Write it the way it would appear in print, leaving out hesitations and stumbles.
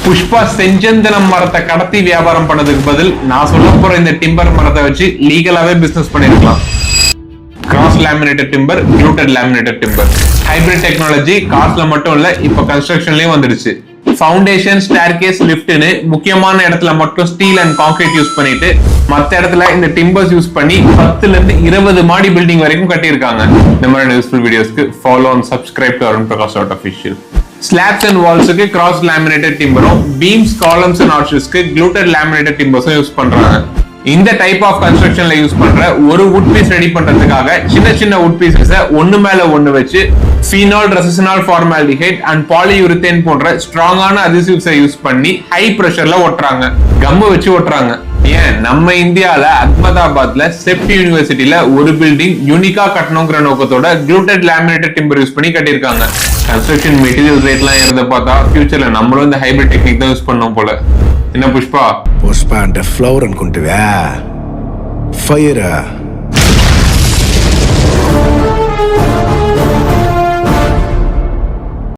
புஷ்பா செஞ்சந்தனம் மரத்தை கடத்தி வியாபாரம் பண்ணதுக்கு பதில் நான் சொல்ல போற இந்த டிம்பர் மரத்தை வச்சு லீகலாவே பிசினஸ் பண்ணிருக்கலாம். Cross laminated timber, glued laminated timber, hybrid technology காஸ்ட்ல மட்டும் இல்ல, இப்ப கன்ஸ்ட்ரக்ஷன்லயும் வந்துருச்சு. ஃபவுண்டேஷன், ஸ்டேர்கேஸ், லிஃப்ட்னு முக்கியமான இடத்துல மட்டும் ஸ்டீல் அண்ட் கான்கிரீட் யூஸ் பண்ணிட்டு மத்த இடத்துல இந்த டிம்பர்ஸ் யூஸ் பண்ணி 10 ல இருந்து 20 மாடி பில்டிங் வரைக்கும் கட்டியிருக்காங்க. இந்த மாதிரி யூஸ்ஃபுல் வீடியோஸ்க்கு follow and subscribe to Arun Prakash dot official. Slabs and வால்ஸுக்கு கிராஸ் லேமினேட்டட் டிம்பரும், பீம்ஸ், காலம்ஸ் அண்ட் ஆர்ச்சஸ்க்கு கிளூட்டட் லேமினேட்டட் டிம்பர்ஸும் யூஸ் பண்றாங்க. இந்த டைப் ஆஃப் கன்ஸ்ட்ரக்ஷன்ல யூஸ் பண்ற ஒரு வுட் பீஸ் ரெடி பண்றதுக்காக சின்ன சின்ன வுட் பீசஸ் ஒன்னு மேல ஒன்னு வச்சு ஃபீனால், ரெசினால், ஃபார்மால்டிஹைட் அண்ட் பாலியூரித்தேன் போன்ற ஸ்ட்ராங்கான அதிசிவ்ஸை யூஸ் பண்ணி ஹை பிரஷர்ல ஒட்டுறாங்க, கம்மு வச்சு ஒட்டுறாங்க. ஏன் நம்ம இந்தியால அஹமதாபாத்ல செப்டி யூனிவர்சிட்டியில ஒரு பில்டிங் யூனிக்கா கட்டணுங்கிற நோக்கத்தோட கிளூட்டட் லேமினேட்டட் டிம்பர் யூஸ் பண்ணி கட்டியிருக்காங்க. கன்ஸ்ட்ரக்ஷன் மெட்டீரியல் ரேட்லாம் ஏறத பார்த்தா ஃபியூச்சர்ல நம்மளும் இந்த ஹைபிரிட் டெக்னிக் தான் யூஸ் பண்ணோம் போல. என்ன புஷ்பா? புஷ்பா அந்த ஃப்ளவர் அனுకుంటువా? ஃபயரா